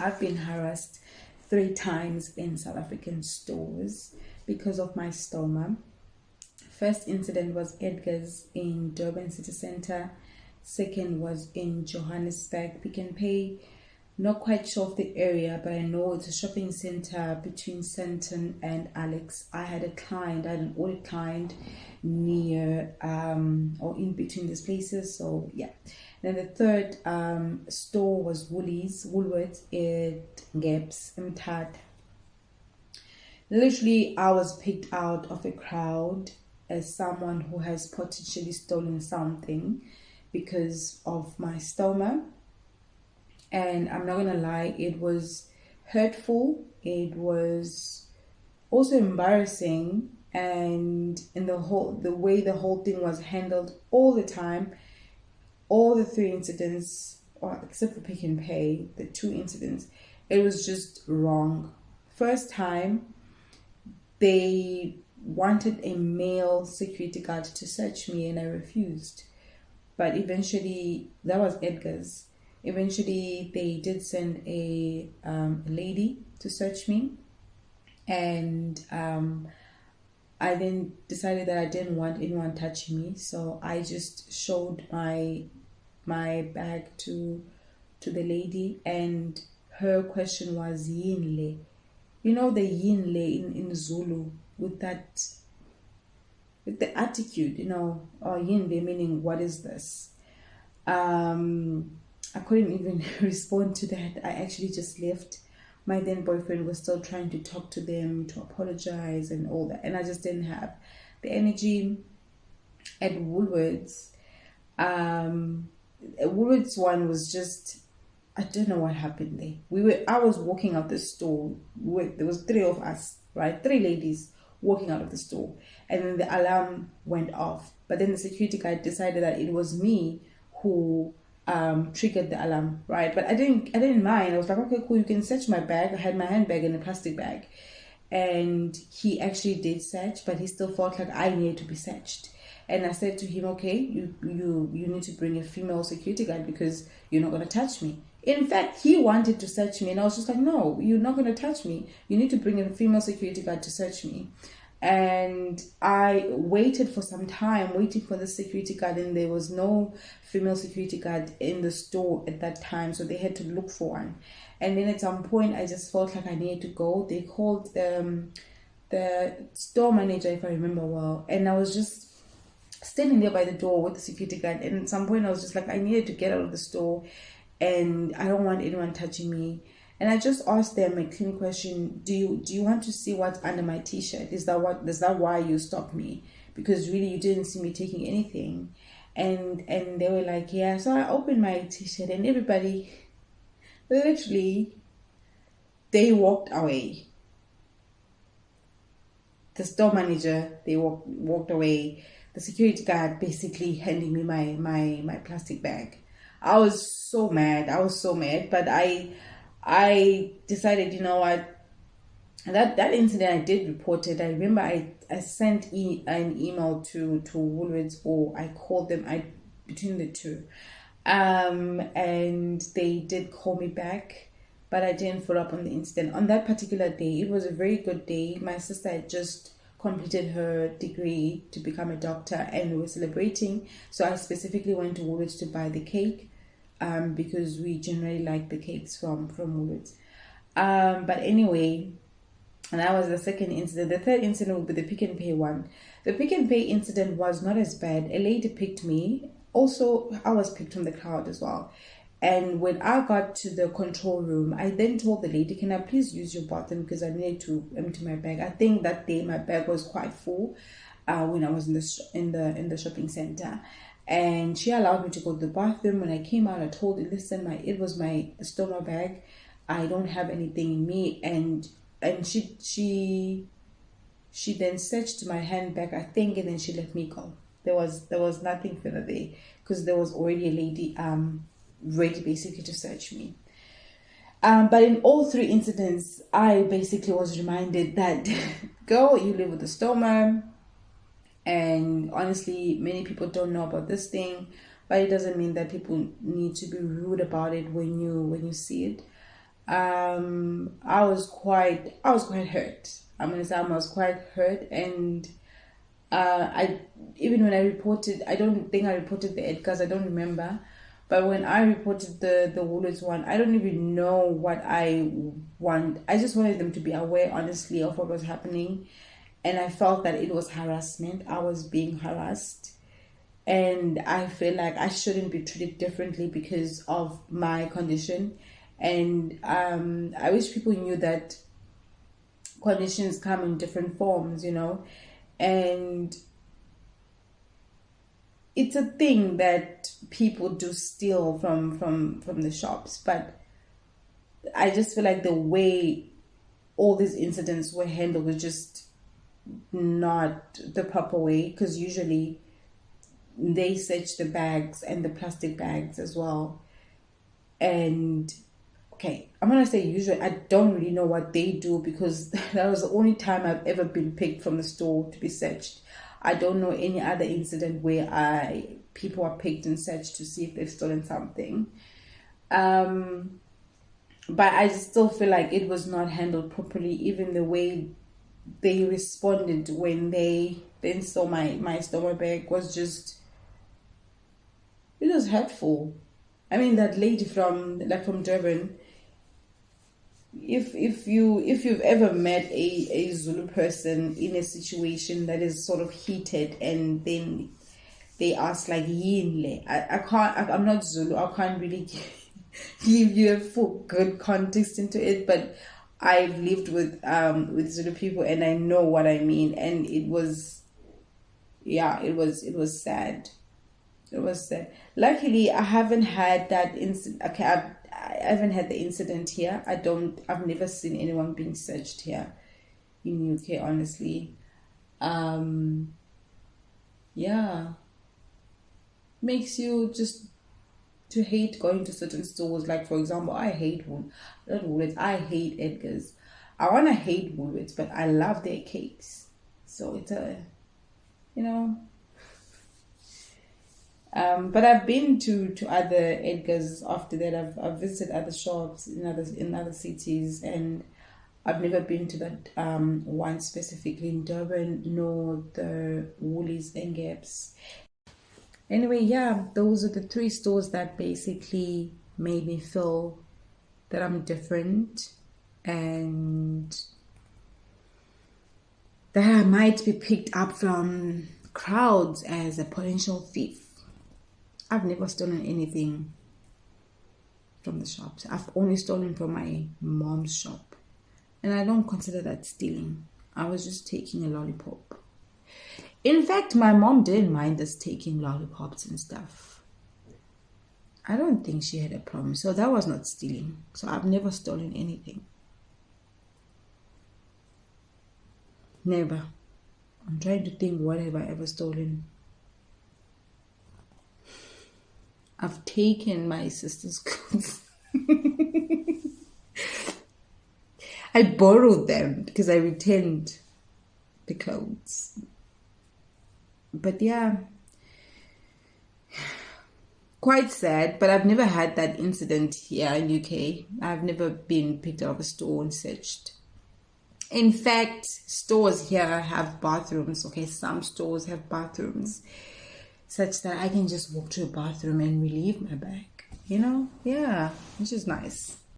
I've been harassed 3 times in South African stores because of my stoma. First incident was Edgar's in Durban City Centre. Second was in Johannesburg, Pick n Pay. Not quite sure of the area, but I know it's a shopping center between Sandton and Alex. I had an audit client near or in between these places. So yeah. Then the third store was Woolworths at Gaps Mthatha. Literally, I was picked out of a crowd as someone who has potentially stolen something because of my stoma. And I'm not gonna lie, it was hurtful, it was also embarrassing, and in the way the whole thing was handled all the time, all the 3 incidents, or except for Pick n Pay, the 2 incidents, it was just wrong. First time, they wanted a male security guard to search me and I refused. But eventually, that was Edgar's. Eventually, they did send a lady to search me, and I then decided that I didn't want anyone touching me, so I just showed my bag to the lady, and her question was yinle. You know the yinle in Zulu with the attitude, or yinle meaning what is this? I couldn't even respond to that. I actually just left. My then boyfriend was still trying to talk to them, to apologize and all that. And I just didn't have the energy. At Woolworths, Woolworths one was just, I don't know what happened there. I was walking out the store. There was 3 of us, right? 3 ladies walking out of the store. And then the alarm went off. But then the security guard decided that it was me who triggered the alarm, right? But I didn't mind. I was like, okay, cool, you can search my bag. I had my handbag in a plastic bag, and he actually did search, but he still felt like I needed to be searched. And I said to him, okay, you need to bring a female security guard because you're not going to touch me. In fact, he wanted to search me, and I was just like, no, you're not going to touch me. You need to bring a female security guard to search me. And I waited for some time, waiting for the security guard, and there was no female security guard in the store at that time, so they had to look for one. And then at some point, I just felt like I needed to go. They called the store manager, if I remember well, and I was just standing there by the door with the security guard. And at some point, I was just like, I needed to get out of the store, and I don't want anyone touching me. And I just asked them a clean question: Do you want to see what's under my t-shirt? Is that why you stopped me? Because really you didn't see me taking anything. And they were like, yeah. So I opened my t-shirt, and everybody, literally, they walked away. The store manager, they walked away. The security guard basically handing me my plastic bag. I was so mad. But I decided, you know what, that incident I did report it. I remember I sent an email to Woolworths, or I called them, between the two, and they did call me back, but I didn't follow up on the incident. On that particular day, it was a very good day. My sister had just completed her degree to become a doctor, and we were celebrating, so I specifically went to Woolworths to buy the cake. Because we generally like the cakes from Woolworths. But anyway, and that was the second incident. The third incident would be the Pick n Pay one. The Pick n Pay incident was not as bad. A lady picked me. Also, I was picked from the crowd as well. And when I got to the control room, I then told the lady, can I please use your bathroom because I needed to empty my bag. I think that day my bag was quite full when I was in the shopping center. And she allowed me to go to the bathroom. When I came out, I told her, listen, it was my stoma bag. I don't have anything in me. And she then searched my handbag, I think, and then she let me go. There was nothing further there because there was already a lady ready basically to search me. But in all 3 incidents, I basically was reminded that, girl, you live with a stoma. And honestly, many people don't know about this thing, but it doesn't mean that people need to be rude about it when you see it. I was quite hurt. I'm gonna say I was quite hurt, and I even when I reported, I don't think I reported the Edgar's. I don't remember, but when I reported the Woolworths one, I don't even know what I want. I just wanted them to be aware, honestly, of what was happening, and I felt that it was harassment. I was being harassed, and I feel like I shouldn't be treated differently because of my condition. And I wish people knew that conditions come in different forms, you know, and it's a thing that people do steal from the shops. But I just feel like the way all these incidents were handled was just not the proper way, because usually they search the bags and the plastic bags as well. And okay, I'm gonna say usually, I don't really know what they do, because that was the only time I've ever been picked from the store to be searched. I don't know any other incident where people are picked and searched to see if they've stolen something. But I still feel like it was not handled properly. Even the way they responded when they then saw my stoma bag was just, it was hurtful. I mean, that lady from Durban, if you've ever met a Zulu person in a situation that is sort of heated, and then they ask like yinle, I'm not Zulu, I can't really give you a full good context into it, but I've lived with Zulu people and I know what I mean. And it was, yeah, it was sad. It was sad. Luckily, I haven't had that incident. Okay, I haven't had the incident here. I've never seen anyone being searched here in UK, honestly. Yeah. Makes you just to hate going to certain stores. Like, for example, I hate not Woolworths, I hate Edgar's. I want to hate Woolworths, but I love their cakes. So it's you know. But I've been to other Edgar's after that. I've visited other shops in other cities, and I've never been to that one specifically in Durban, nor the Woolies and Gaps. Anyway, yeah, those are the 3 stores that basically made me feel that I'm different, and that I might be picked up from crowds as a potential thief. I've never stolen anything from the shops. I've only stolen from my mom's shop. And I don't consider that stealing. I was just taking a lollipop. In fact, my mom didn't mind us taking lollipops and stuff. I don't think she had a problem. So that was not stealing. So I've never stolen anything. Never. I'm trying to think, what have I ever stolen? I've taken my sister's clothes. I borrowed them because I returned the clothes. But yeah, quite sad. But I've never had that incident here in UK. I've never been picked out of a store and searched. In fact, stores here have bathrooms. Okay, some stores have bathrooms, such that I can just walk to a bathroom and relieve my bag. You know? Yeah, which is nice.